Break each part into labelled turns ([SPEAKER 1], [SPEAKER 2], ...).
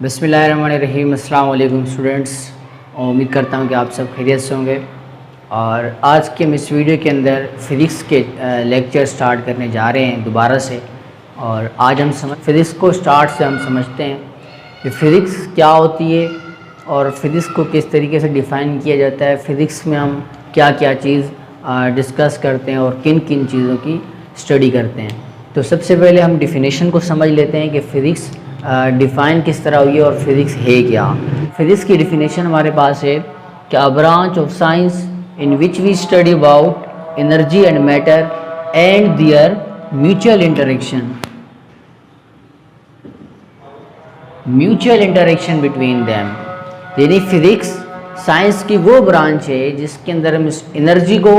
[SPEAKER 1] बिस्मिल्लाहिर्रहमानिर्रहीम। अस्सलाम वालेकुम स्टूडेंट्स, उम्मीद करता हूँ कि आप सब खैरियत से होंगे। और आज के हम इस वीडियो के अंदर फ़िज़िक्स के लेक्चर स्टार्ट करने जा रहे हैं दोबारा से। और आज हम फ़िज़िक्स को स्टार्ट से हम समझते हैं कि फ़िज़िक्स क्या होती है और फ़िज़िक्स को किस तरीके से डिफ़ाइन किया जाता है। फ़िज़िक्स में हम क्या क्या चीज़ डिस्कस करते हैं और किन किन चीज़ों की स्टडी करते हैं। तो सबसे पहले हम डिफ़िनेशन को समझ लेते हैं कि फ़िज़िक्स डिफ़ाइन किस तरह हुई है और फिज़िक्स है क्या। फिज़िक्स की डिफ़िनेशन हमारे पास है कि a branch of science in which we study about energy and matter and their mutual interaction between them. यानी फिज़िक्स साइंस की वो ब्रांच है जिसके अंदर हम एनर्जी को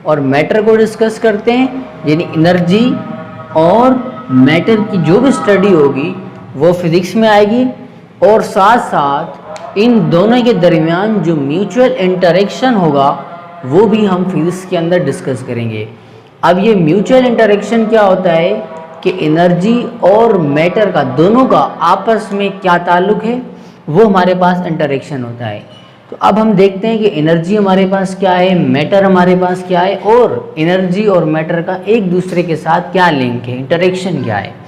[SPEAKER 1] और मैटर को डिस्कस करते हैं। यानी एनर्जी और मैटर की जो भी स्टडी होगी वो फिज़िक्स में आएगी, और साथ साथ इन दोनों के दरमियान जो म्यूचुअल इंटरेक्शन होगा वो भी हम फिज़िक्स के अंदर डिस्कस करेंगे। अब ये म्यूचुअल इंटरेक्शन क्या होता है कि एनर्जी और मैटर का दोनों का आपस में क्या ताल्लुक़ है, वो हमारे पास इंटरेक्शन होता है। तो अब हम देखते हैं कि एनर्जी हमारे पास क्या है, मैटर हमारे पास क्या है, और एनर्जी और मैटर का एक दूसरे के साथ क्या लिंक है, इंटरेक्शन क्या है।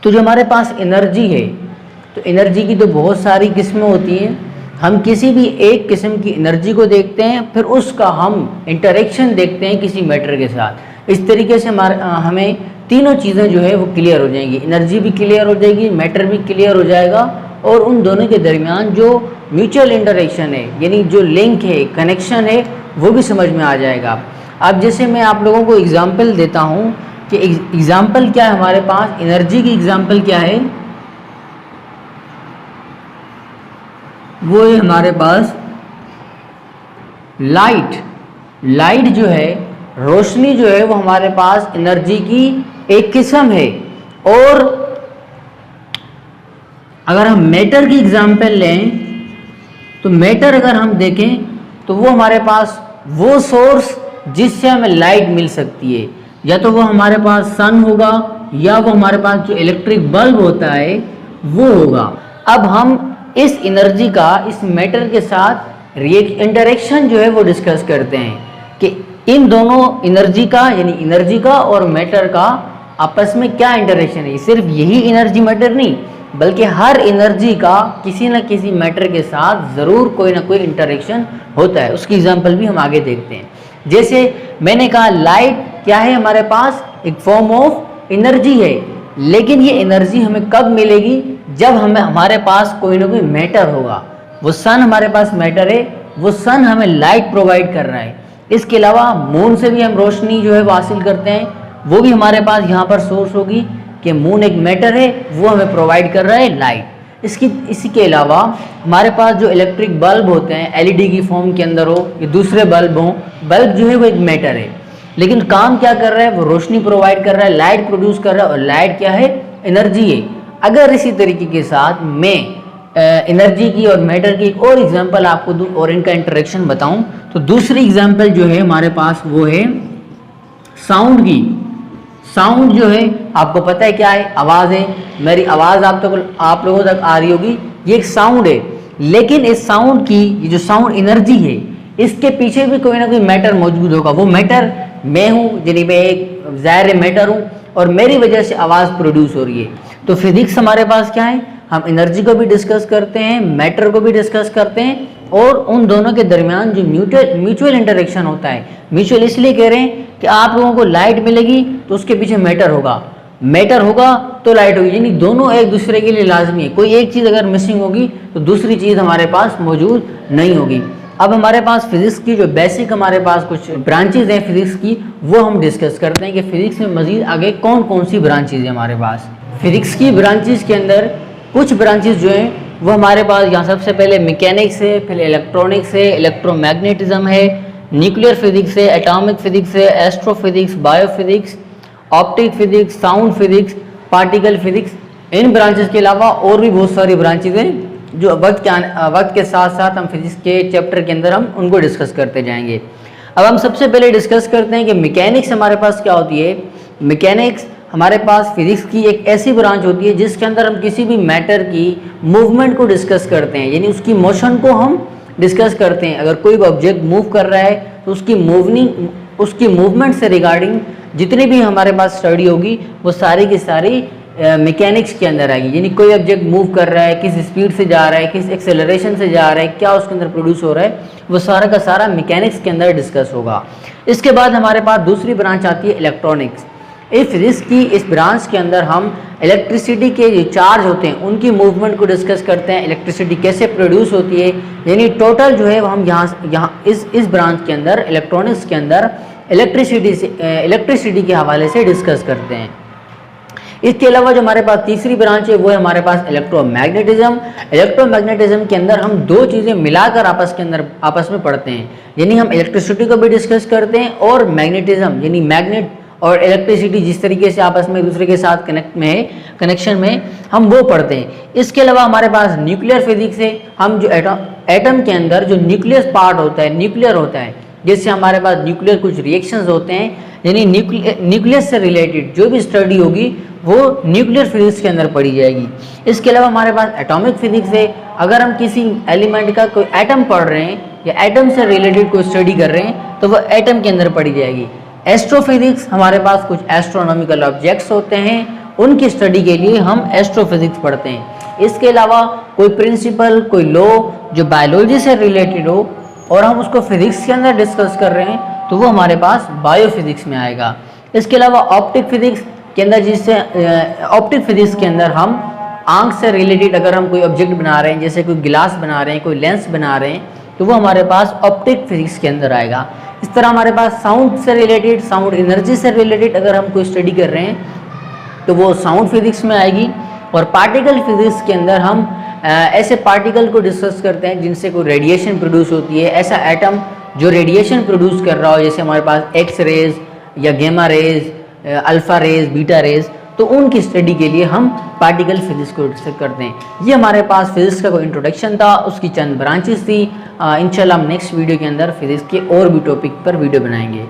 [SPEAKER 1] तो जो हमारे पास एनर्जी है, तो एनर्जी की तो बहुत सारी किस्में होती हैं। हम किसी भी एक किस्म की एनर्जी को देखते हैं, फिर उसका हम इंटरेक्शन देखते हैं किसी मैटर के साथ। इस तरीके से हमें तीनों चीज़ें जो है वो क्लियर हो जाएंगी। एनर्जी भी क्लियर हो जाएगी, मैटर भी क्लियर हो जाएगा, और उन दोनों के दरमियान जो म्यूचुअल इंटरेक्शन है, यानी जो लिंक है, कनेक्शन है, वो भी समझ में आ जाएगा। अब जैसे मैं आप लोगों को एग्जाम्पल देता हूँ कि एग्जाम्पल क्या है हमारे पास, एनर्जी की एग्जाम्पल क्या है, वो है हमारे पास लाइट। लाइट जो है, रोशनी जो है, वो हमारे पास एनर्जी की एक किस्म है। और अगर हम मैटर की एग्जाम्पल लें, तो मैटर अगर हम देखें तो वो हमारे पास वो सोर्स जिससे हमें लाइट मिल सकती है, या तो वो हमारे पास सन होगा, या वो हमारे पास जो इलेक्ट्रिक बल्ब होता है वो होगा। अब हम इस एनर्जी का इस मैटर के साथ इंटरेक्शन जो है वो डिस्कस करते हैं कि इन दोनों एनर्जी का, यानी एनर्जी का और मैटर का आपस में क्या इंटरेक्शन है। सिर्फ यही एनर्जी मैटर नहीं, बल्कि हर एनर्जी का किसी न किसी मैटर के साथ ज़रूर कोई ना कोई इंटरेक्शन होता है। उसकी एग्जांपल भी हम आगे देखते हैं। जैसे मैंने कहा, लाइट क्या है हमारे पास, एक फॉर्म ऑफ एनर्जी है, लेकिन ये एनर्जी हमें कब मिलेगी, जब हमारे पास कोई ना कोई मैटर होगा। वो सन हमारे पास मैटर है, वो सन हमें लाइट प्रोवाइड कर रहा है। इसके अलावा मून से भी हम रोशनी जो है वो हासिल करते हैं, वो भी हमारे पास यहाँ पर सोर्स होगी कि मून एक मैटर है, वो हमें प्रोवाइड कर रहा है लाइट। इसी के अलावा हमारे पास जो इलेक्ट्रिक बल्ब होते हैं, एलईडी की फॉर्म के अंदर हो या दूसरे बल्ब हों, बल्ब जो है वो एक मैटर है, लेकिन काम क्या कर रहा है, वो रोशनी प्रोवाइड कर रहा है, लाइट प्रोड्यूस कर रहा है, और लाइट क्या है, एनर्जी है। अगर इसी तरीके के साथ मैं एनर्जी की और मैटर की एक और एग्जांपल आपको दूं और इनका इंटरेक्शन बताऊं, तो दूसरी एग्जांपल जो है हमारे पास वो है साउंड की। साउंड जो है आपको पता है क्या है, आवाज़ है। मेरी आवाज़ आप लोगों तक आ रही होगी, ये एक साउंड है। लेकिन इस साउंड की, ये जो साउंड एनर्जी है, इसके पीछे भी कोई ना कोई मैटर मौजूद होगा। वो मैटर मैं हूँ, यानी मैं एक ज़ाहिर मैटर हूँ, और मेरी वजह से आवाज़ प्रोड्यूस हो रही है। तो फिज़िक्स हमारे पास क्या है, हम एनर्जी को भी डिस्कस करते हैं, मैटर को भी डिस्कस करते हैं, और उन दोनों के दरमियान जो म्यूचुअल इंटरेक्शन होता है। म्यूचुअल इसलिए कह रहे हैं कि आप लोगों को लाइट मिलेगी तो उसके पीछे मैटर होगा, मैटर होगा तो लाइट होगी, यानी दोनों एक दूसरे के लिए लाजमी है। कोई एक चीज़ अगर मिसिंग होगी तो दूसरी चीज़ हमारे पास मौजूद नहीं होगी। अब हमारे पास फिज़िक्स की जो बेसिक हमारे पास कुछ ब्रांचेज हैं फिज़िक्स की, वो हम डिस्कस करते हैं कि फ़िज़िक्स में मज़ीद आगे कौन कौन सी ब्रांचेज हैं हमारे पास। फिज़िक्स की ब्रांचेज के अंदर कुछ ब्रांचेज जो हैं वो हमारे पास यहाँ सबसे पहले मैकेनिक्स है, फिर इलेक्ट्रॉनिक्स है, इलेक्ट्रोमैग्नेटिज्म है, न्यूक्लियर फिज़िक्स है, एटॉमिक फिज़िक्स है, astrophysics, biophysics, optic physics, sound physics, particle physics. इन ब्रांचेस के अलावा और भी बहुत सारी ब्रांचेज हैं जो वक्त के साथ साथ हम फिज़िक्स के चैप्टर के अंदर हम उनको डिस्कस करते जाएंगे। अब हम सबसे पहले डिस्कस करते हैं कि मैकेनिक्स हमारे पास क्या होती है। मैकेनिक्स हमारे पास फिजिक्स की एक ऐसी ब्रांच होती है जिसके अंदर हम किसी भी मैटर की मूवमेंट को डिस्कस करते हैं, यानी उसकी मोशन को हम डिस्कस करते हैं। अगर कोई भी ऑब्जेक्ट मूव कर रहा है तो उसकी मूवमेंट से रिगार्डिंग जितनी भी हमारे पास स्टडी होगी वो सारी की सारी मैकेनिक्स के अंदर आएगी। यानी कोई ऑब्जेक्ट मूव कर रहा है, किस स्पीड से जा रहा है, किस एक्सेलरेशन से जा रहा है, क्या उसके अंदर प्रोड्यूस हो रहा है, वो सारा का सारा मैकेनिक्स के अंदर डिस्कस होगा। इसके बाद हमारे पास दूसरी ब्रांच आती है इलेक्ट्रॉनिक्स। इस फिजिक्स की इस ब्रांच के अंदर हम इलेक्ट्रिसिटी के जो चार्ज होते हैं उनकी मूवमेंट को डिस्कस करते हैं, इलेक्ट्रिसिटी कैसे प्रोड्यूस होती है, यानी टोटल जो है वो हम यहाँ इस ब्रांच के अंदर इलेक्ट्रॉनिक्स के अंदर इलेक्ट्रिसिटी के हवाले से डिस्कस करते हैं। इसके अलावा जो हमारे पास तीसरी ब्रांच है वो है हमारे पास इलेक्ट्रोमैग्नेटिज्म। इलेक्ट्रोमैग्नेटिज्म के अंदर हम दो चीज़ें मिलाकर आपस में पढ़ते हैं, यानी हम इलेक्ट्रिसिटी को भी डिस्कस करते हैं और मैग्नेटिज्म यानी मैग्नेट और इलेक्ट्रिसिटी जिस तरीके से आपस में एक दूसरे के साथ कनेक्शन में हम वो पढ़ते हैं। इसके अलावा हमारे पास न्यूक्लियर फिजिक्स है। हम जो एटम के अंदर जो न्यूक्लियस पार्ट होता है, न्यूक्लियर होता है, जैसे हमारे पास न्यूक्लियर कुछ रिएक्शंस होते हैं, यानी न्यूक्लियस से रिलेटेड जो भी स्टडी होगी वो न्यूक्लियर फिजिक्स के अंदर पढ़ी जाएगी। इसके अलावा हमारे पास एटॉमिक फिजिक्स है। अगर हम किसी एलिमेंट का कोई एटम पढ़ रहे हैं या एटम से रिलेटेड कोई स्टडी कर रहे हैं तो वो एटम के अंदर पढ़ी जाएगी। एस्ट्रोफिजिक्स, हमारे पास कुछ एस्ट्रोनॉमिकल ऑब्जेक्ट्स होते हैं, उनकी स्टडी के लिए हम एस्ट्रोफिजिक्स पढ़ते हैं। इसके अलावा कोई प्रिंसिपल, कोई लॉ जो बायोलॉजी से रिलेटेड हो और हम उसको फिजिक्स के अंदर डिस्कस कर रहे हैं तो वो हमारे पास बायोफिजिक्स में आएगा। इसके अलावा ऑप्टिक फिजिक्स के अंदर ऑप्टिक फिजिक्स के अंदर हम आंख से रिलेटेड अगर हम कोई ऑब्जेक्ट बना रहे हैं, जैसे कोई गिलास बना रहे हैं, कोई लेंस बना रहे हैं, तो वो हमारे पास ऑप्टिक फिजिक्स के अंदर आएगा। इस तरह हमारे पास साउंड से रिलेटेड, साउंड एनर्जी से रिलेटेड अगर हम कोई स्टडी कर रहे हैं तो वो साउंड फिजिक्स में आएगी। और पार्टिकल फिजिक्स के अंदर हम ऐसे पार्टिकल को डिस्कस करते हैं जिनसे कोई रेडिएशन प्रोड्यूस होती है, ऐसा एटम जो रेडिएशन प्रोड्यूस कर रहा हो, जैसे हमारे पास एक्स रेज या gamma rays, alpha rays, beta rays, तो उनकी स्टडी के लिए हम पार्टिकल फिजिक्स को डिस्कस करते हैं। ये हमारे पास फिजिक्स का कोई इंट्रोडक्शन था, उसकी चंद ब्रांचेस थी। इंशाल्लाह हम नेक्स्ट वीडियो के अंदर फिजिक्स के और भी टॉपिक पर वीडियो बनाएंगे।